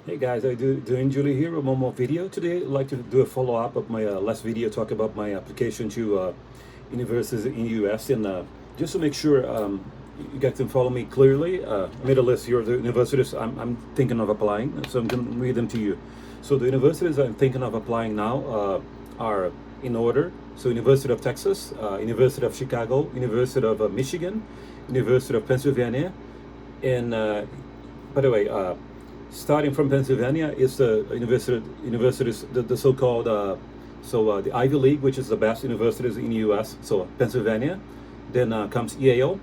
Hey guys, doing Julie here with one more video. Today I'd like to do a follow-up of my last video, talk about my application to universities in the US, and just to make sure you guys can follow me clearly, I made a list here of the universities I'm thinking of applying, so I'm going to read them to you. So the universities I'm thinking of applying now are in order. So University of Texas, University of Chicago, University of Michigan, University of Pennsylvania, and by the way, starting from Pennsylvania is the universities, the so-called the Ivy League, which is the best universities in the U.S. So Pennsylvania, then comes Yale,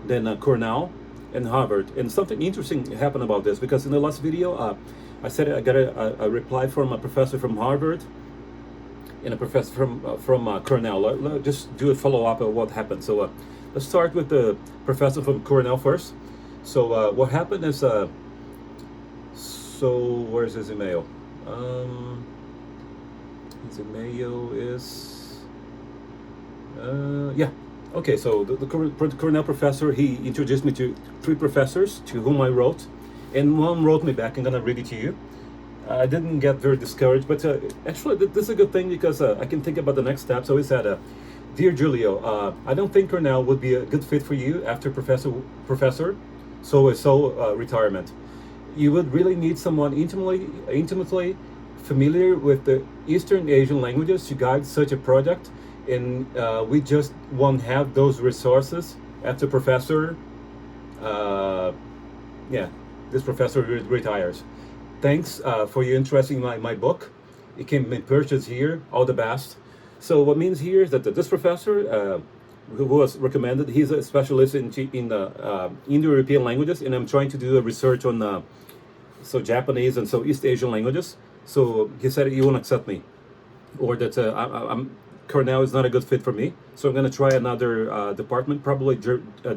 then Cornell, and Harvard. And something interesting happened about this, because in the last video I said I got a reply from a professor from Harvard and a professor from Cornell. Let's just do a follow-up of what happened. So let's start with the professor from Cornell first. So what happened is. So where's his email? His email is yeah. Okay, so the Cornell professor, he introduced me to three professors to whom I wrote, and one wrote me back. I'm gonna read it to you. I didn't get very discouraged, but actually this is a good thing, because I can think about the next step. So he said, "Dear Julio, I don't think Cornell would be a good fit for you after professor so retirement. You would really need someone intimately familiar with the Eastern Asian languages to guide such a project, and we just won't have those resources after professor. Yeah, this professor retires. Thanks for your interest in my book. It can be purchased here. All the best." So what means here is that this professor, who was recommended, he's a specialist in Indo-European languages, and I'm trying to do a research on so Japanese and so East Asian languages. So he said he won't accept me, or that Cornell is not a good fit for me. So I'm going to try another department, probably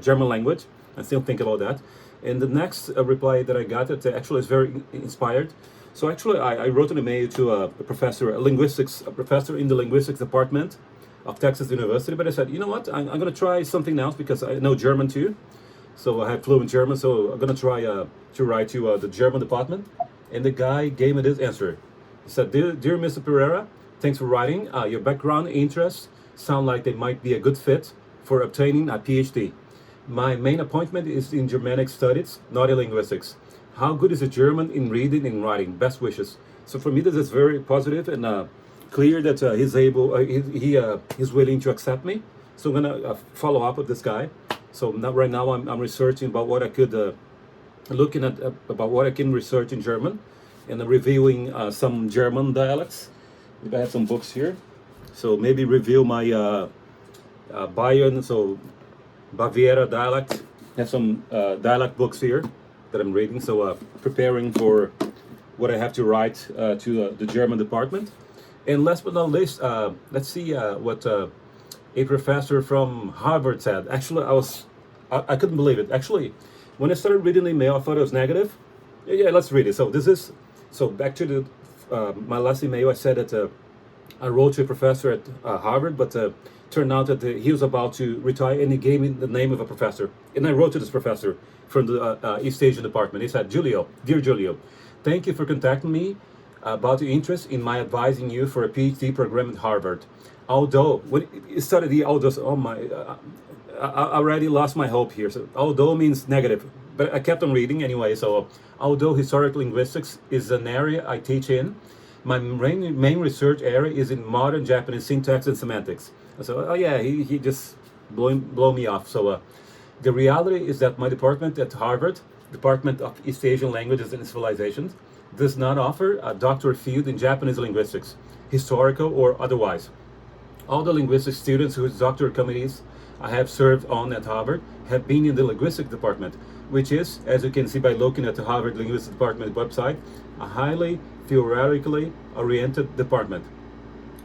German language. I still think about that. And the next reply that I got, that actually is very inspired. So actually I wrote an email to a professor, a professor in the linguistics department of Texas University. But I said, you know what, I'm going to try something else, because I know German too. So I have fluent German, so I'm gonna try to write to the German department. And the guy gave me this answer. He said, "Dear Mr. Pereira, thanks for writing. Your background and interests sound like they might be a good fit for obtaining a PhD. My main appointment is in Germanic studies, not in linguistics. How good is the German in reading and writing? Best wishes." So for me, this is very positive and clear that he's willing to accept me. So I'm gonna follow up with this guy. So now, right now, I'm researching about what I could, looking at about what I can research in German, and reviewing some German dialects. I have some books here, so maybe review my Bayern, so Baviera dialect. I have some dialect books here that I'm reading. So preparing for what I have to write to the German department. And last but not least, let's see what. A professor from Harvard said. Actually, I couldn't believe it. Actually, when I started reading the email, I thought it was negative. Yeah, let's read it. So back to the my last email. I said that I wrote to a professor at Harvard, but turned out that he was about to retire, and he gave me the name of a professor. And I wrote to this professor from the East Asian department. He said, "Dear Julio, thank you for contacting me about your interest in my advising you for a PhD program at Harvard. Although when it started, oh my, I already lost my hope here. So although means negative, but I kept on reading anyway. So although historical linguistics is an area I teach in, my main research area is in modern Japanese syntax and semantics." So oh yeah, he just blow me off. So the reality is that my department at Harvard, Department of East Asian Languages and Civilizations, does not offer a doctorate field in Japanese linguistics, historical or otherwise. All the linguistics students whose doctoral committees I have served on at Harvard have been in the linguistics department, which is, as you can see by looking at the Harvard Linguistics Department website, a highly theoretically oriented department.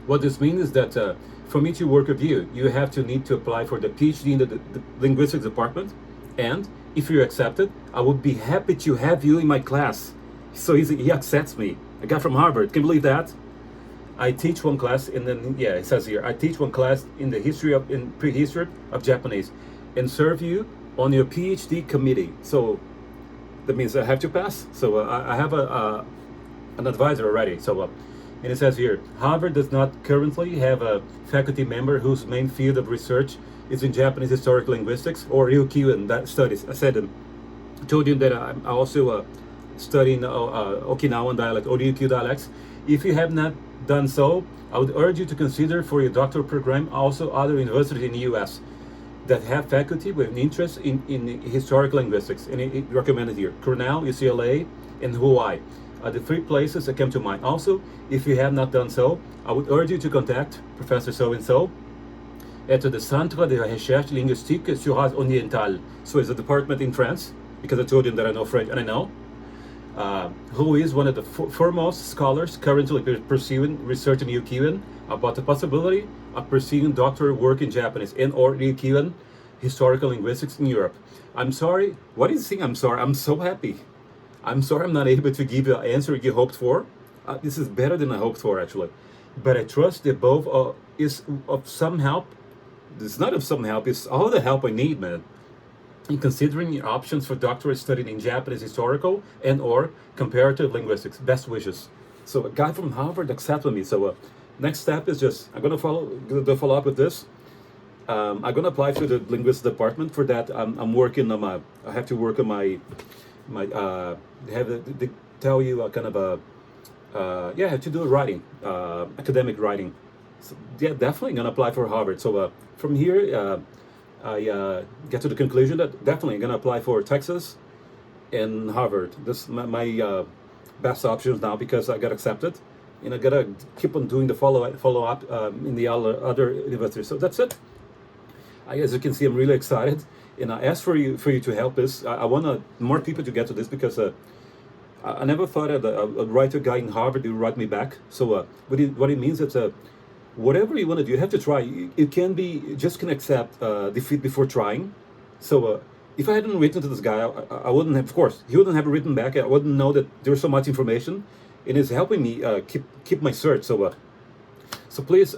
What this means is that for me to work with you, you have to need to apply for the PhD in the linguistics department, and if you're accepted, I would be happy to have you in my class. So he accepts me. A guy from Harvard, can you believe that? I teach one class, and then yeah, it says here, I teach one class in prehistory of Japanese, and serve you on your PhD committee. So that means I have to pass. So I have an advisor already. So, and it says here, Harvard does not currently have a faculty member whose main field of research is in Japanese historical linguistics or Ryukyuan that studies. I said, told you that I'm also studying Okinawan dialect or Ryukyu dialects. If you have not done so, I would urge you to consider for your doctoral program also other universities in the U.S. that have faculty with an interest in historical linguistics, and it recommended here. Cornell, UCLA, and Hawaii are the three places that come to mind. Also, if you have not done so, I would urge you to contact Professor so-and-so at the Centre de Recherche Linguistique sur l'Asie Orientale. So it's a department in France, because I told you that I know French, and I know, who is one of the foremost scholars currently pursuing research in Ryukyuan about the possibility of pursuing doctoral work in Japanese and or Ryukyuan historical linguistics in Europe. I'm sorry. What do you think? I'm sorry. I'm so happy. I'm sorry I'm not able to give you the answer you hoped for. This is better than I hoped for, actually. But I trust that both is of some help. It's not of some help. It's all the help I need, man, in considering your options for doctorate studying in Japanese historical and or comparative linguistics. Best wishes. So a guy from Harvard accepted me. So next step is just, I'm going to follow up with this. I'm going to apply to the linguistics department. For that, I'm working on my, I have to work on my they tell you kind of a, yeah, I have to do a writing, academic writing. So, yeah, definitely going to apply for Harvard. So from here, I get to the conclusion that definitely going to apply for Texas and Harvard. This is my best options now because I got accepted, and I gotta keep on doing the follow up in the other universities. So that's it. As you can see, I'm really excited, and I ask for you to help this. I want more people to get to this because I never thought I'd write a guy in Harvard who would write me back. So what it means is whatever you want to do, you have to try. You can be just can accept defeat before trying. So if I hadn't written to this guy, I wouldn't have. Of course, he wouldn't have written back. I wouldn't know that there's so much information, and it's helping me keep my search. So so please.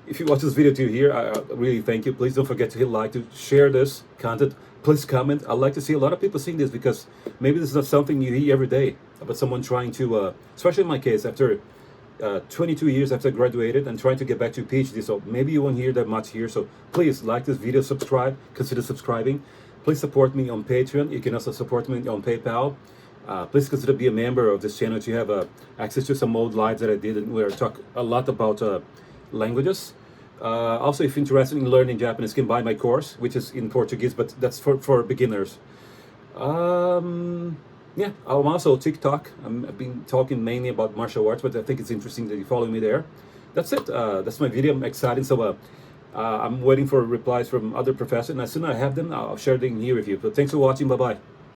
If you watch this video to here, I really thank you. Please don't forget to hit like, to share this content. Please comment. I'd like to see a lot of people seeing this because maybe this is not something you hear every day about someone trying to, especially in my case, after 22 years after I graduated and trying to get back to PhD. So maybe you won't hear that much here. So please like this video, subscribe, consider subscribing. Please support me on Patreon. You can also support me on PayPal. Please consider be a member of this channel to have access to some old lives that I did where I talk a lot about languages. Also, if you're interested in learning Japanese, you can buy my course, which is in Portuguese, but that's for beginners. Yeah, I'm also TikTok. I've been talking mainly about martial arts, but I think it's interesting that you follow me there. That's it. That's my video. I'm excited. So I'm waiting for replies from other professors, and as soon as I have them, I'll share them here with you. But thanks for watching. Bye-bye.